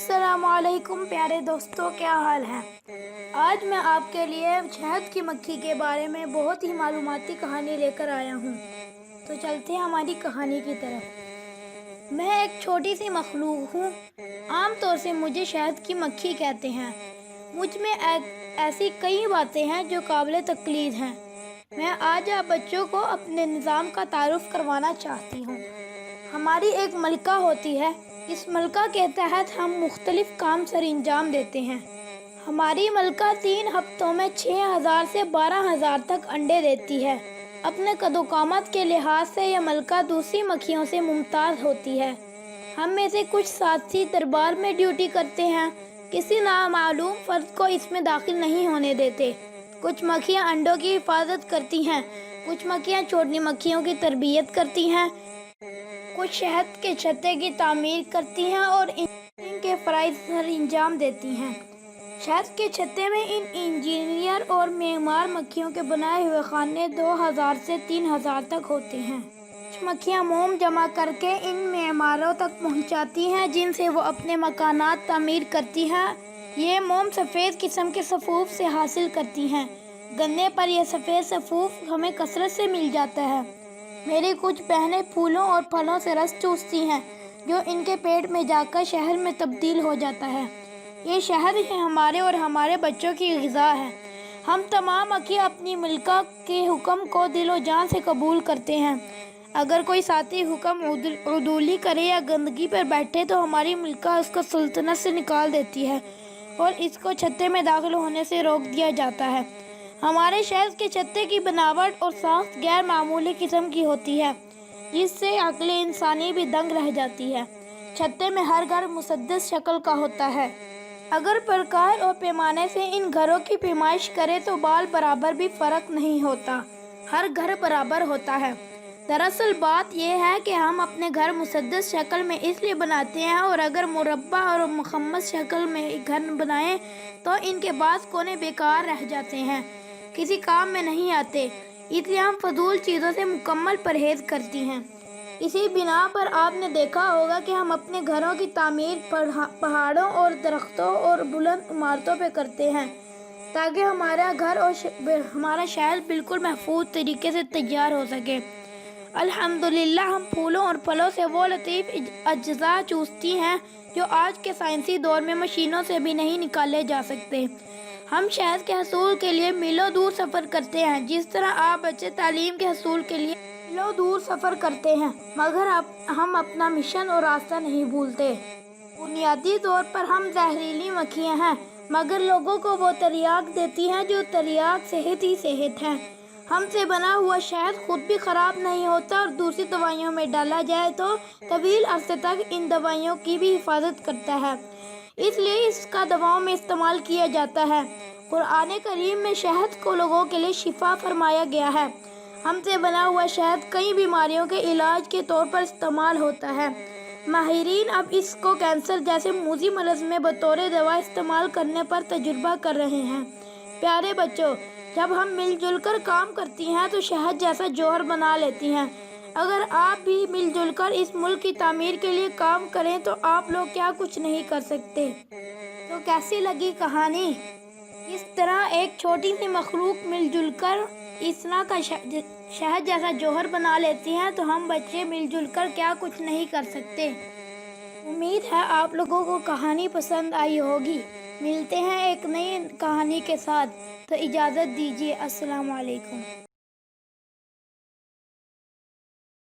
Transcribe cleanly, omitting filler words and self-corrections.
अस्सलाम वालेकुम प्यारे दोस्तों, क्या हाल है। आज मैं आपके लिए शहद की मक्खी के बारे में बहुत ही मालूमाती कहानी लेकर आया हूँ। तो चलते हैं हमारी कहानी की तरफ। मैं एक छोटी सी मखलूक हूँ। आम तौर से मुझे शहद की मक्खी कहते हैं। मुझ में ऐसी कई बातें हैं जो काबिल तकलीद हैं। मैं आज आप बच्चों को अपने निज़ाम का तारुफ करवाना चाहती हूँ। हमारी एक मलका होती है। इस मलका के तहत हम मुख्तलिफ काम सर अंजाम देते हैं। हमारी मलका 3 हफ्तों में 6000 से 12000 तक अंडे देती है। अपने कदोकामत के लिहाज से यह मलका दूसरी मक्खियों से मुमताज़ होती है। हम में से कुछ साथी दरबार में ड्यूटी करते हैं, किसी नामालूम फ़र्द को इसमें दाखिल नहीं होने देते। कुछ मक्खियाँ अंडों की हिफाजत करती हैं, कुछ मक्खियाँ छोटी मक्खियों की तरबियत करती हैं, कुछ शहद के छत्ते की तामीर करती हैं और इनके फ़राइज़ सर अंजाम देती हैं। शहद के छत्ते में इन इंजीनियर और मेमार मक्खियों के बनाए हुए खाने 2000 से 3000 तक होते हैं। कुछ मक्खियाँ मोम जमा करके इन मेमारों तक पहुँचाती हैं, जिनसे वो अपने मकानात तामीर करती हैं। ये मोम सफ़ेद किस्म के सफ़ूफ से हासिल करती हैं। गन्ने पर यह सफ़ेद सफ़ूफ हमें कसरत से मिल जाता है। मेरी कुछ बहनें फूलों और फलों से रस चूसती हैं, जो इनके पेट में जाकर शहद में तब्दील हो जाता है। ये शहद ही हमारे और हमारे बच्चों की ग़िज़ा है। हम तमाम मक्खियाँ अपनी मलका के हुक्म को दिलो जान से कबूल करते हैं। अगर कोई साथी हुक्म उदूली करे या गंदगी पर बैठे तो हमारी मलका उसको सुल्तनत से निकाल देती है और इसको छत्ते में दाखिल होने से रोक दिया जाता है। हमारे शहद के छत्ते की बनावट और साख्त गैर मामूली किस्म की होती है, जिससे अक्ल इंसानी भी दंग रह जाती है। छत्ते में हर घर मुसद्दस शक्ल का होता है। अगर प्रकार और पैमाने से इन घरों की पैमाइश करे तो बाल बराबर भी फ़र्क नहीं होता, हर घर बराबर होता है। दरअसल बात यह है कि हम अपने घर मुसद्दस शक्ल में इसलिए बनाते हैं, और अगर मुरब्बा और मुखम्मस शक्ल में घर बनाएं तो इनके बाद कोने बेकार रह जाते हैं, किसी काम में नहीं आते। इसलिए हम फजूल चीज़ों से मुकम्मल परहेज़ करती हैं। इसी बिना पर आपने देखा होगा कि हम अपने घरों की तामीर पहाड़ों और दरख्तों और बुलंद इमारतों पे करते हैं, ताकि हमारा घर और हमारा शहर बिल्कुल महफूज तरीके से तैयार हो सके। अल्हम्दुलिल्लाह हम फूलों और फलों से वो लतीफ़ अज्जा चूसती हैं जो आज के साइंसी दौर में मशीनों से भी नहीं निकाले जा सकते। हम शहद के हसूल के लिए मीलों दूर सफ़र करते हैं, जिस तरह आप बच्चे तालीम के हसूल के लिए मीलों दूर सफ़र करते हैं, मगर हम अपना मिशन और रास्ता नहीं भूलते। बुनियादी तौर पर हम जहरीली मक्खियाँ हैं, मगर लोगों को वो तरियाक देती हैं जो तरियाक सेहत ही सेहत है। हमसे बना हुआ शहद खुद भी ख़राब नहीं होता और दूसरी दवाइयों में डाला जाए तो तवील अरसे तक इन दवाइयों की भी हिफाजत करता है, इसलिए इसका दवाओं में इस्तेमाल किया जाता है। कुरान करीम में शहद को लोगों के लिए शिफा फरमाया गया है। हमसे बना हुआ शहद कई बीमारियों के इलाज के तौर पर इस्तेमाल होता है। माहिरीन अब इसको कैंसर जैसे मूजी मरज़ में बतौर दवा इस्तेमाल करने पर तजुर्बा कर रहे हैं। प्यारे बच्चों, जब हम मिलजुल कर काम करती हैं तो शहद जैसा जौहर बना लेती हैं। अगर आप भी मिलजुल कर इस मुल्क की तामीर के लिए काम करें तो आप लोग क्या कुछ नहीं कर सकते। तो कैसी लगी कहानी। इस तरह एक छोटी सी मखलूक मिलजुल कर इस तरह का शहद जैसा जौहर बना लेती हैं, तो हम बच्चे मिलजुल कर क्या कुछ नहीं कर सकते। उम्मीद है आप लोगों को कहानी पसंद आई होगी। मिलते हैं एक नई कहानी के साथ, तो इजाज़त दीजिए। अस्सलाम वालेकुम।